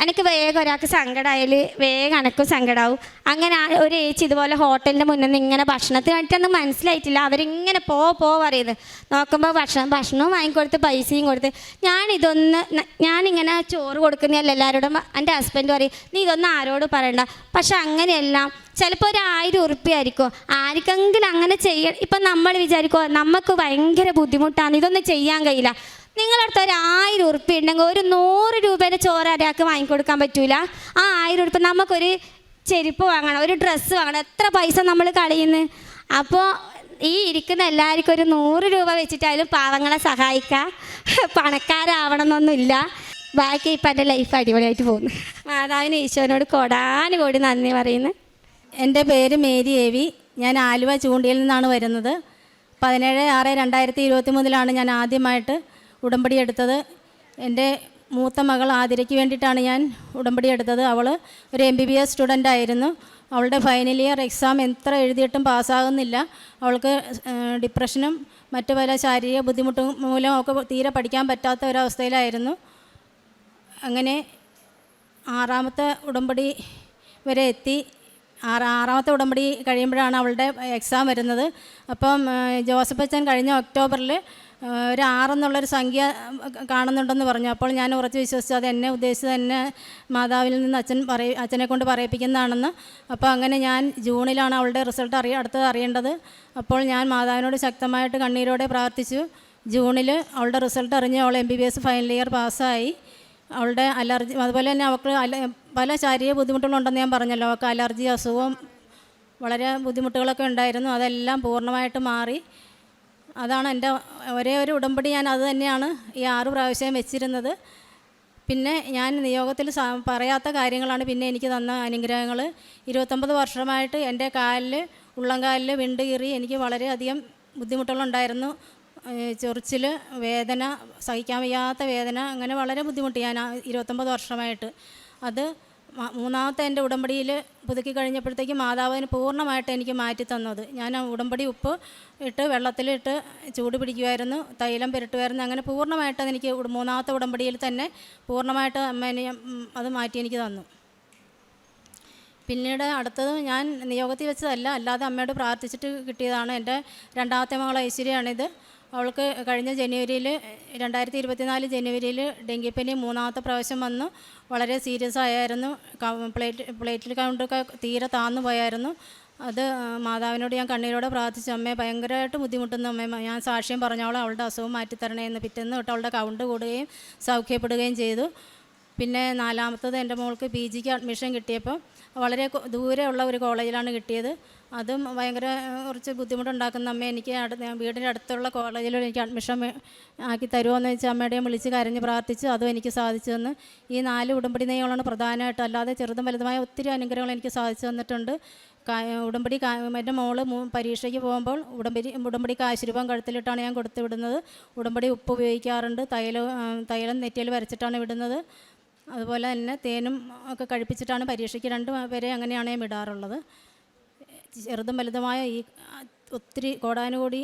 C: എനിക്ക് വേഗം ഒരാൾക്ക് സങ്കടമായാൽ വേഗം എനക്കും സങ്കടമാവും. അങ്ങനെ ഒരു ഏച്ചി ഇതുപോലെ ഹോട്ടലിൻ്റെ മുന്നിൽ നിന്ന് ഇങ്ങനെ ഭക്ഷണത്തിന് വേണ്ടിയിട്ടൊന്നും മനസ്സിലായിട്ടില്ല, അവരിങ്ങനെ പോ പറയുന്നത് നോക്കുമ്പോൾ ഭക്ഷണവും വാങ്ങിക്കൊടുത്ത് പൈസയും കൊടുത്ത് ഞാനിങ്ങനെ ചോറ് കൊടുക്കുന്നതല്ല എല്ലാവരോടും. എൻ്റെ ഹസ്ബൻഡ് പറയും നീ ഇതൊന്നും ആരോട് പറയണ്ട. പക്ഷെ അങ്ങനെയല്ല, ചിലപ്പോൾ ഒരു 1000 ഉറുപ്പ്യ ആയിരിക്കും ആർക്കെങ്കിലും അങ്ങനെ ഇപ്പം നമ്മൾ വിചാരിക്കുമോ നമുക്ക് ഭയങ്കര ബുദ്ധിമുട്ടാണ് ഇതൊന്നും ചെയ്യാൻ കഴിയില്ല. നിങ്ങളടുത്ത് ഒരു 1000 ഉറുപ്പ്യ ഉണ്ടെങ്കിൽ ഒരു 100 രൂപയുടെ ചോറ് ഒരാൾക്ക് വാങ്ങിക്കൊടുക്കാൻ പറ്റൂല. ആ 1000 ഉറുപ്പ്യ നമുക്കൊരു ചെരുപ്പ് വാങ്ങണം, ഒരു ഡ്രസ്സ് വാങ്ങണം, എത്ര പൈസ നമ്മൾ കളയുന്നു. അപ്പോൾ ഈ ഇരിക്കുന്ന എല്ലാവർക്കും ഒരു 100 രൂപ വെച്ചിട്ടായാലും പാവങ്ങളെ സഹായിക്കുക, പണക്കാരാവണമെന്നൊന്നുമില്ല. ബാക്കി ഇപ്പം എൻ്റെ ലൈഫ് അടിപൊളിയായിട്ട് പോകുന്നു. മാതാവിന് ഈശോനോട് കോടാനുകോടി നന്ദി പറയുന്നു.
D: എൻ്റെ പേര് മേരി ഏവി. ഞാൻ ആലുവ ചൂണ്ടിയിൽ നിന്നാണ് വരുന്നത്. 17/6/2023 ഞാൻ ആദ്യമായിട്ട് ഉടമ്പടി എടുത്തത്. എൻ്റെ മൂത്ത മകൾ ആതിരയ്ക്ക് വേണ്ടിയിട്ടാണ് ഞാൻ ഉടമ്പടി എടുത്തത്. അവൾ ഒരു MBBS സ്റ്റുഡൻ്റ് ആയിരുന്നു. അവളുടെ ഫൈനൽ ഇയർ എക്സാം എത്ര എഴുതിയിട്ടും പാസ്സാകുന്നില്ല. അവൾക്ക് ഡിപ്രഷനും മറ്റു പല ശാരീരിക ബുദ്ധിമുട്ടും മൂലം ഒക്കെ തീരെ പഠിക്കാൻ പറ്റാത്ത ഒരവസ്ഥയിലായിരുന്നു. അങ്ങനെ 6ാമത്തെ ഉടമ്പടി വരെ എത്തി. 6ാമത്തെ ഉടമ്പടി കഴിയുമ്പോഴാണ് അവളുടെ എക്സാം വരുന്നത്. അപ്പം ജോസഫ് അച്ഛൻ കഴിഞ്ഞ ഒക്ടോബറിൽ ഒരു 6 എന്നുള്ളൊരു സംഖ്യ കാണുന്നുണ്ടെന്ന് പറഞ്ഞു. അപ്പോൾ ഞാൻ ഉറച്ച് വിശ്വസിച്ചു അത് എന്നെ ഉദ്ദേശിച്ച് തന്നെ മാതാവിൽ നിന്ന് അച്ഛനെ കൊണ്ട് പറയിപ്പിക്കുന്നതാണെന്ന്. അപ്പോൾ അങ്ങനെ ഞാൻ ജൂണിലാണ് അവളുടെ റിസൾട്ട് അടുത്തത് അറിയേണ്ടത്. അപ്പോൾ ഞാൻ മാതാവിനോട് ശക്തമായിട്ട് കണ്ണീരോടെ പ്രാർത്ഥിച്ചു. ജൂണിൽ അവളുടെ റിസൾട്ട് അറിഞ്ഞ് അവൾ MBBS ഫൈനൽ ഇയർ പാസ്സായി. അവളുടെ അലർജി അതുപോലെ തന്നെ അവൾക്ക് പല ശാരീരിക ബുദ്ധിമുട്ടുകളുണ്ടെന്ന് ഞാൻ പറഞ്ഞല്ലോ. അവൾക്ക് അലർജി അസുഖവും വളരെ ബുദ്ധിമുട്ടുകളൊക്കെ ഉണ്ടായിരുന്നു. അതെല്ലാം പൂർണ്ണമായിട്ട് മാറി. അതാണ് എൻ്റെ ഒരേ ഒരു ഉടമ്പടി. ഞാൻ അത് തന്നെയാണ് ഈ 6 പ്രാവശ്യം വെച്ചിരുന്നത്. പിന്നെ ഞാൻ നിയോഗത്തിൽ പറയാത്ത കാര്യങ്ങളാണ് പിന്നെ എനിക്ക് തന്ന അനുഗ്രഹങ്ങൾ. 29 വർഷമായിട്ട് എൻ്റെ ഉള്ളംകാലിൽ വിണ്ട് കീറി എനിക്ക് വളരെയധികം ബുദ്ധിമുട്ടുകളുണ്ടായിരുന്നു. ചൊറിച്ചിൽ, വേദന, സഹിക്കാൻ വയ്യാത്ത വേദന, അങ്ങനെ വളരെ ബുദ്ധിമുട്ടി ഞാൻ 29 വർഷമായിട്ട്. അത് 3ാമത്തെ എൻ്റെ ഉടമ്പടിയിൽ പുതുക്കി കഴിഞ്ഞപ്പോഴത്തേക്ക് മാതാവിന് പൂർണ്ണമായിട്ട് എനിക്ക് മാറ്റി തന്നത്. ഞാൻ ഉടമ്പടി ഉപ്പ് ഇട്ട് വെള്ളത്തിലിട്ട് ചൂട് പിടിക്കുമായിരുന്നു, തൈലം പുരട്ടുമായിരുന്നു. അങ്ങനെ പൂർണ്ണമായിട്ട് എനിക്ക് 3ാമത്തെ ഉടമ്പടിയിൽ തന്നെ പൂർണ്ണമായിട്ട് അമ്മേനെ അത് മാറ്റി എനിക്ക് തന്നു. പിന്നീട് അടുത്തത് ഞാൻ നിയോഗത്തിൽ വെച്ചതല്ല, അല്ലാതെ അമ്മയോട് പ്രാർത്ഥിച്ചിട്ട് കിട്ടിയതാണ്. എൻ്റെ രണ്ടാമത്തെ മകൾ ഐശ്വര്യയാണിത്. അവൾക്ക് കഴിഞ്ഞ ജനുവരിയിൽ 2024 ജനുവരിയിൽ ഡെങ്കിപ്പനി 3ാമത്തെ പ്രാവശ്യം വന്നു. വളരെ സീരിയസ് ആയായിരുന്നു. പ്ലേറ്റിൽ കൗണ്ടൊക്കെ തീരെ താന്നു പോയായിരുന്നു. അത് മാതാവിനോട് ഞാൻ കണ്ണീരോടെ പ്രാർത്ഥിച്ചു, അമ്മയെ ഭയങ്കരമായിട്ട് ബുദ്ധിമുട്ടുന്നു അമ്മ, ഞാൻ സാക്ഷ്യം പറഞ്ഞോളാം, അവളുടെ അസുഖം മാറ്റിത്തരണേ എന്ന്. പിറ്റേന്ന് തൊട്ട് അവളുടെ കൗണ്ട് കൂടുകയും സൗഖ്യപ്പെടുകയും ചെയ്തു. പിന്നെ 4ാമത്തത് എൻ്റെ മോൾക്ക് PGക്ക് അഡ്മിഷൻ കിട്ടിയപ്പോൾ വളരെ ദൂരെയുള്ള ഒരു കോളേജിലാണ് കിട്ടിയത്. അതും ഭയങ്കര കുറച്ച് ബുദ്ധിമുട്ടുണ്ടാക്കുന്ന അമ്മ, എനിക്ക് വീടിൻ്റെ അടുത്തുള്ള കോളേജിൽ എനിക്ക് അഡ്മിഷൻ ആക്കി തരുമോയെന്ന് വെച്ചാൽ അമ്മയുടെയും വിളിച്ച് കരഞ്ഞ് പ്രാർത്ഥിച്ചു. അതും എനിക്ക് സാധിച്ചു തന്നു. ഈ 4 ഉടമ്പടി നെയ്കളാണ് പ്രധാനമായിട്ട്, അല്ലാതെ ചെറുതും വലുതുമായ ഒത്തിരി അനുഗ്രഹങ്ങൾ എനിക്ക് സാധിച്ചു തന്നിട്ടുണ്ട്. ഉടമ്പടി എൻ്റെ മോള് പരീക്ഷയ്ക്ക് പോകുമ്പോൾ ഉടമ്പടി കാശുരൂപം കഴുത്തിലിട്ടാണ് ഞാൻ കൊടുത്തു വിടുന്നത്. ഉടമ്പടി ഉപ്പ് ഉപയോഗിക്കാറുണ്ട്, തൈലം നെറ്റിയിൽ വരച്ചിട്ടാണ് വിടുന്നത്. അതുപോലെ തന്നെ തേനും ഒക്കെ കഴിപ്പിച്ചിട്ടാണ് പരീക്ഷയ്ക്ക് 2 പേരെ അങ്ങനെയാണ് ഞാൻ വിടാറുള്ളത്. ചെറുതും വലുതുമായ ഈ ഒത്തിരി കോടാനുകൂടി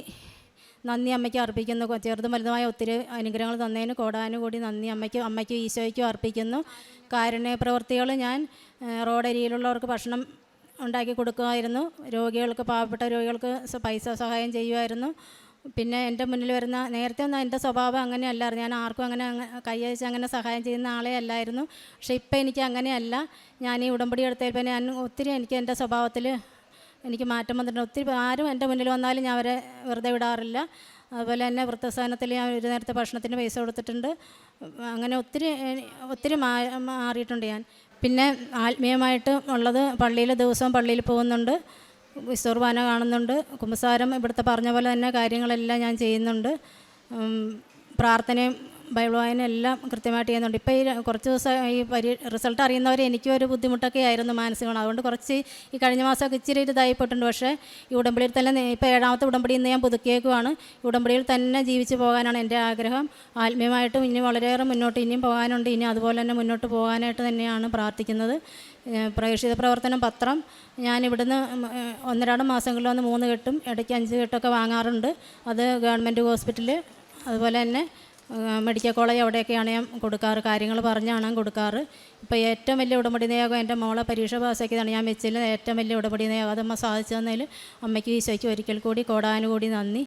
D: നന്ദി അമ്മയ്ക്ക് അർപ്പിക്കുന്നു. ചെറുതും വലുതുമായ ഒത്തിരി അനുഗ്രഹങ്ങൾ തന്നതിന് കോടാനുകൂടി നന്ദി അമ്മയ്ക്കും ഈശോയ്ക്കും അർപ്പിക്കുന്നു. കാരുണ്യ പ്രവൃത്തികൾ ഞാൻ റോഡരിയിലുള്ളവർക്ക് ഭക്ഷണം ഉണ്ടാക്കി കൊടുക്കുമായിരുന്നു. രോഗികൾക്ക്, പാവപ്പെട്ട രോഗികൾക്ക് പൈസ സഹായം ചെയ്യുമായിരുന്നു. പിന്നെ എൻ്റെ മുന്നിൽ വരുന്ന, നേരത്തെ ഒന്നും എൻ്റെ സ്വഭാവം അങ്ങനെയല്ലായിരുന്നു, ഞാൻ ആർക്കും അങ്ങനെ കൈയച്ച് അങ്ങനെ സഹായം ചെയ്യുന്ന ആളെ അല്ലായിരുന്നു. പക്ഷേ ഇപ്പം എനിക്ക് അങ്ങനെയല്ല. ഞാൻ ഈ ഉടമ്പടി എടുത്തതിൽ പിന്നെ ഞാൻ ഒത്തിരി എനിക്ക് എൻ്റെ സ്വഭാവത്തിൽ എനിക്ക് മാറ്റം വന്നിട്ടുണ്ട്. ഒത്തിരി ആരും എൻ്റെ മുന്നിൽ വന്നാലും ഞാൻ അവരെ വെറുതെ വിടാറില്ല. അതുപോലെ തന്നെ വൃദ്ധസദനത്തിൽ ഞാൻ ഒരു നേരത്തെ ഭക്ഷണത്തിന് പൈസ കൊടുത്തിട്ടുണ്ട്. അങ്ങനെ ഒത്തിരി മാറിയിട്ടുണ്ട് ഞാൻ. പിന്നെ ആത്മീയമായിട്ട് ഉള്ളത്, ദിവസവും പള്ളിയിൽ പോകുന്നുണ്ട്, വിശ്വകുർബാന കാണുന്നുണ്ട്, കുമ്പസാരം ഇവിടുത്തെ പറഞ്ഞ പോലെ തന്നെ കാര്യങ്ങളെല്ലാം ഞാൻ ചെയ്യുന്നുണ്ട്. പ്രാർത്ഥനയും ബൈബിൾ വായന എല്ലാം കൃത്യമായിട്ട് ചെയ്യുന്നുണ്ട്. ഇപ്പോൾ ഈ കുറച്ച് ദിവസം ഈ റിസൾട്ട് അറിയുന്നവരെ എനിക്കും ഒരു ബുദ്ധിമുട്ടൊക്കെ ആയിരുന്നു മാനസികമാണ്. അതുകൊണ്ട് കുറച്ച് ഈ കഴിഞ്ഞ മാസമൊക്കെ ഇച്ചിരി ഇതായിപ്പോയിട്ടുണ്ട്. പക്ഷേ ഈ ഉടമ്പടിയിൽ തന്നെ ഇപ്പോൾ 7ാമത്തെ ഉടമ്പടിയിൽ നിന്ന് ഞാൻ പുതുക്കിയേക്കുവാണ്. ഉടമ്പടിയിൽ തന്നെ ജീവിച്ച് പോകാനാണ് എൻ്റെ ആഗ്രഹം. ആത്മീയമായിട്ടും ഇനി വളരെയേറെ മുന്നോട്ട് ഇനിയും പോകാനുണ്ട്. ഇനി അതുപോലെ തന്നെ മുന്നോട്ട് പോകാനായിട്ട് തന്നെയാണ് പ്രാർത്ഥിക്കുന്നത്. പ്രേക്ഷിത പ്രവർത്തനം പത്രം ഞാൻ ഇവിടുന്ന് 1-2 മാസങ്ങളിൽ വന്ന് 3 കെട്ടും ഇടയ്ക്ക് 5 കെട്ടൊക്കെ വാങ്ങാറുണ്ട്. അത് ഗവൺമെൻറ് ഹോസ്പിറ്റൽ, അതുപോലെ തന്നെ മെഡിക്കൽ കോളേജ്, അവിടെയൊക്കെയാണ് ഞാൻ കൊടുക്കാറ്. കാര്യങ്ങൾ പറഞ്ഞാണ് കൊടുക്കാറ്. ഇപ്പോൾ ഏറ്റവും വലിയ ഉടമ്പടി നിയോഗം എൻ്റെ മോളെ പരീക്ഷ പാസ്സാക്കിയതാണ്. ഞാൻ വെച്ചില്ല ഏറ്റവും വലിയ ഉടമ്പടി നിയോഗം. അതമ്മ സാധിച്ചു തന്നതിൽ അമ്മയ്ക്കും ഈശോയ്ക്കും ഒരിക്കൽ കൂടി കോടാനുകൂടി നന്ദി.